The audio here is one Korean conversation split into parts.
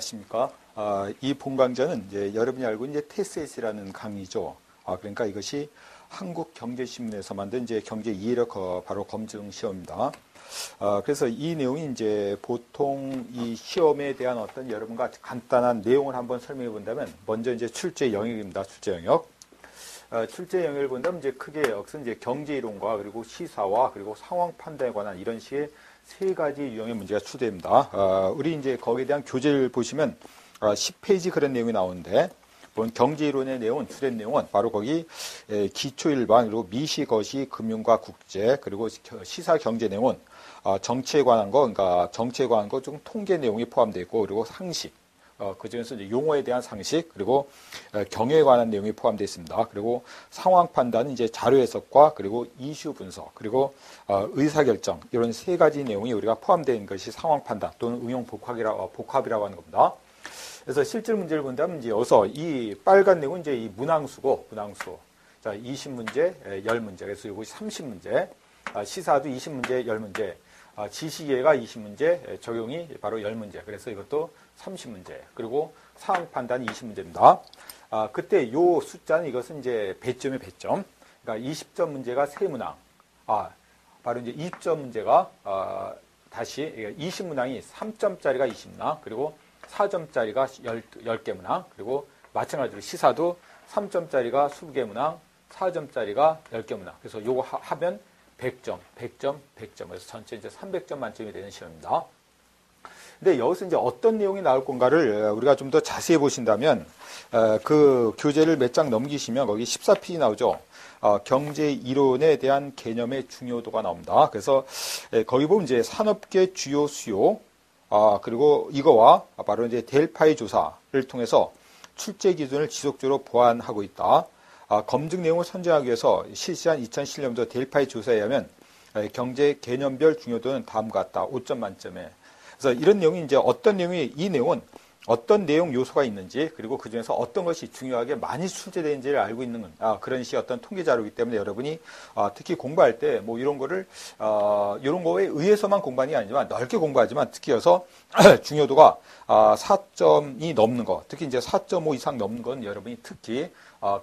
안녕하십니까. 이 본강좌는 이제 여러분이 알고 있는 TSS라는 강의죠. 그러니까 이것이 한국경제신문에서 만든 이제 경제 이해력 바로 검증 시험입니다. 그래서 이 내용이 이제 보통 이 시험에 대한 어떤 여러분과 간단한 내용을 한번 설명해 본다면 먼저 이제 출제 영역입니다. 출제 영역. 출제 영역을 본다면 이제 크게 역은 이제 경제 이론과 그리고 시사와 그리고 상황 판단에 관한 이런 식의 세 가지 유형의 문제가 출제됩니다. 우리 이제 거기에 대한 교재를 보시면 10페이지 그런 내용이 나오는데, 경제 이론의 내용은, 주된 내용은 바로 거기 기초 일반, 그리고 미시, 거시, 금융과 국제, 그리고 시사 경제 내용은 정치에 관한 거, 그러니까 정치에 관한 거 좀 통계 내용이 포함되어 있고, 그리고 상식, 그 중에서 이제 용어에 대한 상식, 그리고 경영에 관한 내용이 포함되어 있습니다. 그리고 상황 판단은 이제 자료 해석과 그리고 이슈 분석, 그리고 의사결정, 이런 세 가지 내용이 우리가 포함된 것이 상황 판단 또는 응용 복합이라고 하는 겁니다. 그래서 실질 문제를 본다면 이제 여기서 이 빨간 내용은 이제 이 문항수고, 문항수. 자, 20문제, 10문제. 그래서 이것이 30문제. 시사도 20문제, 10문제. 지시계가 20문제, 적용이 바로 10문제. 그래서 이것도 30문제. 그리고 상황 판단 20문제입니다. 그때 요 숫자는 이것은 이제 배점의 배점. 그러니까 20점 문제가 3문항. 바로 이제 20점 문제가, 다시 20문항이 3점짜리가 20문항. 그리고 4점짜리가 10개 문항. 그리고 마찬가지로 시사도 3점짜리가 20개 문항. 4점짜리가 10개 문항. 그래서 요거 하면 100점, 100점, 100점. 그래서 전체 이제 300점 만점이 되는 시험입니다. 근데 여기서 이제 어떤 내용이 나올 건가를 우리가 좀 더 자세히 보신다면, 그 교재를 몇 장 넘기시면 거기 14페이지 나오죠. 경제 이론에 대한 개념의 중요도가 나옵니다. 그래서 거기 보면 이제 산업계 주요 수요, 그리고 이거와 바로 이제 델파이 조사를 통해서 출제 기준을 지속적으로 보완하고 있다. 검증 내용을 선정하기 위해서 실시한 2007년도 델파이 조사에 의하면 경제 개념별 중요도는 다음과 같다. 5점 만점에. 그래서 이런 내용이 이제 어떤 내용이, 이 내용은 어떤 내용 요소가 있는지, 그리고 그 중에서 어떤 것이 중요하게 많이 출제되는지를 알고 있는 그런 식의 어떤 통계 자료이기 때문에 여러분이 특히 공부할 때 뭐 이런 거를 이런 거에 의해서만 공부하는 게 아니지만 넓게 공부하지만 특히 여서 중요도가 4점이 넘는 거, 특히 이제 4.5 이상 넘는 건 여러분이 특히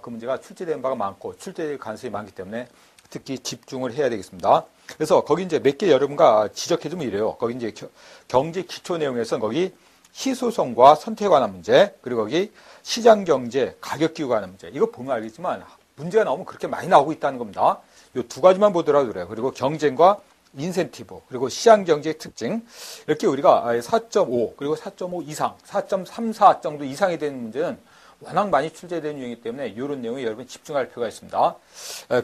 그 문제가 출제된 바가 많고 출제될 가능성이 많기 때문에 특히 집중을 해야 되겠습니다. 그래서 거기 이제 몇 개 여러분과 지적해주면 이래요. 거기 이제 경제 기초 내용에서는 거기 희소성과 선택에 관한 문제, 그리고 거기 시장 경제, 가격 기구에 관한 문제. 이거 보면 알겠지만 문제가 나오면 그렇게 많이 나오고 있다는 겁니다. 이 두 가지만 보더라도 그래요. 그리고 경쟁과 인센티브, 그리고 시장 경제의 특징. 이렇게 우리가 4.5, 그리고 4.5 이상, 4.34 정도 이상이 되는 문제는 워낙 많이 출제되는 유형이기 때문에 이런 내용에 여러분 집중할 필요가 있습니다.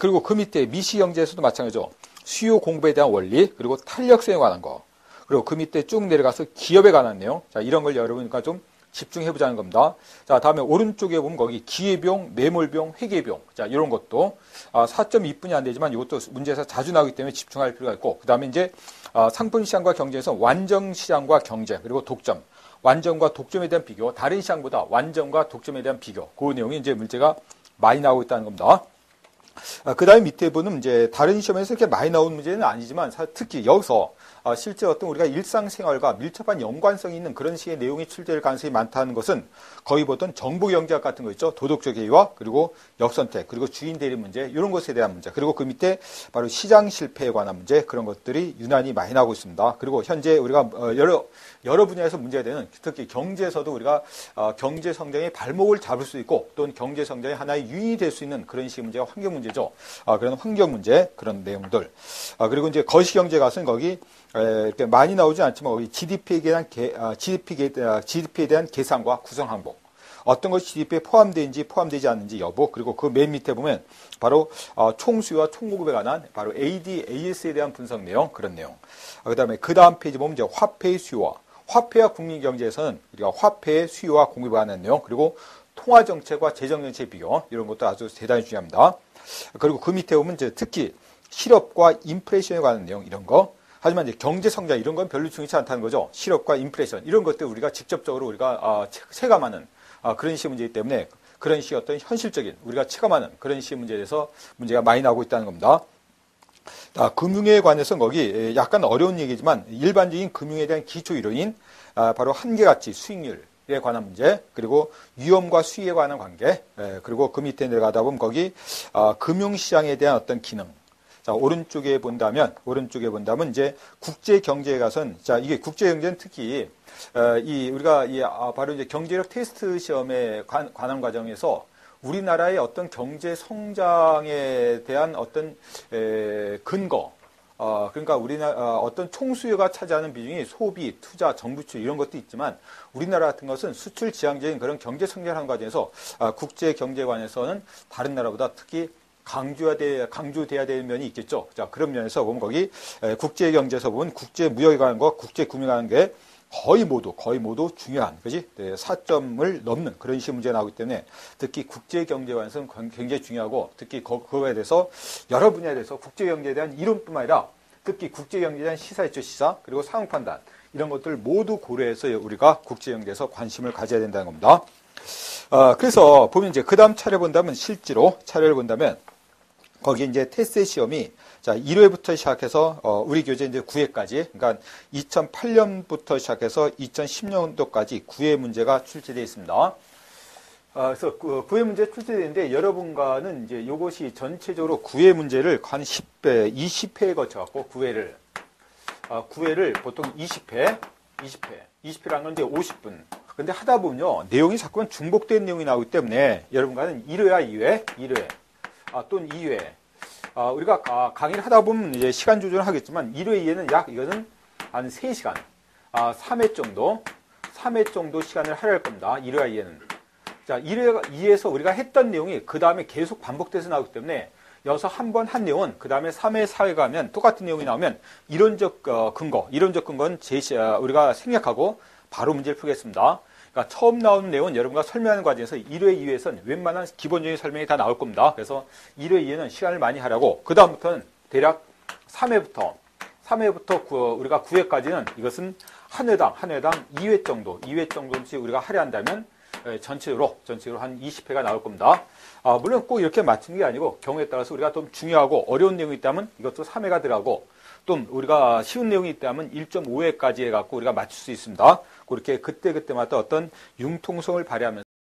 그리고 그 밑에 미시 경제에서도 마찬가지죠. 수요 공급에 대한 원리, 그리고 탄력성에 관한 거. 그리고 그 밑에 쭉 내려가서 기업에 관한 내용. 자, 이런 걸 여러분과 좀 집중해보자는 겁니다. 자, 다음에 오른쪽에 보면 거기 기회비용, 매몰비용, 회계비용. 자, 이런 것도 4.2분이 안 되지만 이것도 문제에서 자주 나오기 때문에 집중할 필요가 있고, 그 다음에 이제 상품시장과 경제에서 완정시장과 경쟁, 그리고 독점. 완전과 독점에 대한 비교, 다른 시장보다 완전과 독점에 대한 비교, 그 내용이 이제 문제가 많이 나오고 있다는 겁니다. 그 다음에 밑에 보면 이제 다른 시험에서 이렇게 많이 나오는 문제는 아니지만 특히 여기서 실제 어떤 우리가 일상생활과 밀접한 연관성이 있는 그런 식의 내용이 출제될 가능성이 많다는 것은 거의 보던 정보경제학 같은 거 있죠. 도덕적 해이와 그리고 역선택, 그리고 주인 대리 문제, 이런 것에 대한 문제, 그리고 그 밑에 바로 시장 실패에 관한 문제, 그런 것들이 유난히 많이 나오고 있습니다. 그리고 현재 우리가 여러 분야에서 문제가 되는, 특히 경제에서도 우리가 경제 성장의 발목을 잡을 수 있고 또는 경제 성장의 하나의 유인이 될 수 있는 그런 식의 문제가 환경 문제죠. 그런 환경 문제, 그런 내용들. 그리고 이제 거시경제 가서는 거기 이렇게 많이 나오지 않지만 거기 GDP에 대한 계산과 구성 항목, 어떤 것이 GDP에 포함되는지 포함되지 않는지 여부, 그리고 그 맨 밑에 보면 바로 총수요와 총공급에 관한 바로 AS에 대한 분석 내용, 그런 내용. 그다음에 그 다음 페이지 보면 이제 화폐의 수요와 화폐와 국민경제에서는 우리가 화폐의 수요와 공급에 관한 내용, 그리고 통화정책과 재정정책 비교, 이런 것도 아주 대단히 중요합니다. 그리고 그 밑에 보면 이제 특히 실업과 인플레이션에 관한 내용, 이런 거. 하지만 이제 경제 성장 이런 건 별로 중요치 않다는 거죠. 실업과 인플레이션 이런 것들 우리가 직접적으로 우리가 체감하는 그런 식의 문제이기 때문에 그런 식의 어떤 현실적인 우리가 체감하는 그런 식의 문제에 대해서 문제가 많이 나오고 있다는 겁니다. 금융에 관해서는 거기 약간 어려운 얘기지만 일반적인 금융에 대한 기초 이론인 바로 한계가치, 수익률, 수출에 관한 문제, 그리고 위험과 수위에 관한 관계, 그리고 그 밑에 내려가다 보면 거기 금융시장에 대한 어떤 기능. 자, 오른쪽에 본다면 이제 국제 경제에 가선, 자, 이게 국제 경제는 특히 우리가 바로 이제 경제력 테스트 시험에 관한 과정에서 우리나라의 어떤 경제 성장에 대한 어떤 근거, 그러니까 우리나라 어떤 총수요가 차지하는 비중이 소비, 투자, 정부출 이런 것도 있지만 우리나라 같은 것은 수출 지향적인 그런 경제 성장하는 과정에서 국제 경제관에서는 다른 나라보다 특히 강조돼야 되는 면이 있겠죠. 자, 그런 면에서 보면 거기 국제 경제에서 보면 국제 무역에 관한 것, 국제 금융에 관한 게 거의 모두 중요한, 그지? 4점을 넘는 그런 시험 문제가 나오기 때문에 특히 국제 경제관에서는 굉장히 중요하고 특히 그거에 대해서 여러 분야에 대해서 국제 경제에 대한 이론뿐만 아니라 특히 국제 경제에 대한 시사 있죠, 시사. 그리고 상황 판단. 이런 것들 모두 고려해서 우리가 국제 경제에서 관심을 가져야 된다는 겁니다. 그래서 보면 이제 그 다음 차례를 본다면 거기 이제 테스트 시험이 자, 1회부터 시작해서 우리 교재 이제 9회까지, 그러니까 2008년부터 시작해서 2010년도까지 9회 문제가 출제되어 있습니다. 그래서 9회 문제 출제되는데 여러분과는 이제 이것이 전체적으로 9회 문제를 한 10회, 20회에 거쳐갖고 9회를 보통 20회라는 건 이제 50분. 근데 하다 보면요, 내용이 자꾸만 중복된 내용이 나오기 때문에 여러분과는 1회와 2회, 또는 2회. 우리가 강의를 하다 보면 이제 시간 조절을 하겠지만 1회, 2회는 이거는 한 3시간, 3회 정도 시간을 할애할 겁니다. 1회와 2회는. 자, 1회, 2회에서 우리가 했던 내용이 그 다음에 계속 반복돼서 나오기 때문에 여기서 한 번 한 내용은 그 다음에 3회, 4회 가면 똑같은 내용이 나오면 이론적 근거는 우리가 생략하고 바로 문제를 풀겠습니다. 그러니까 처음 나오는 내용은 여러분과 설명하는 과정에서 1회, 2회에서는 웬만한 기본적인 설명이 다 나올 겁니다. 그래서 1회, 2회는 시간을 많이 하라고, 그 다음부터는 대략 3회부터 우리가 9회까지는 이것은 한 회당 2회 정도씩 우리가 할애한다면 전체적으로 한 20회가 나올 겁니다. 물론 꼭 이렇게 맞추는 게 아니고 경우에 따라서 우리가 좀 중요하고 어려운 내용이 있다면 이것도 3회가 들어가고 또 우리가 쉬운 내용이 있다면 1.5회까지 해갖고 우리가 맞출 수 있습니다. 그렇게 그때마다 어떤 융통성을 발휘하면서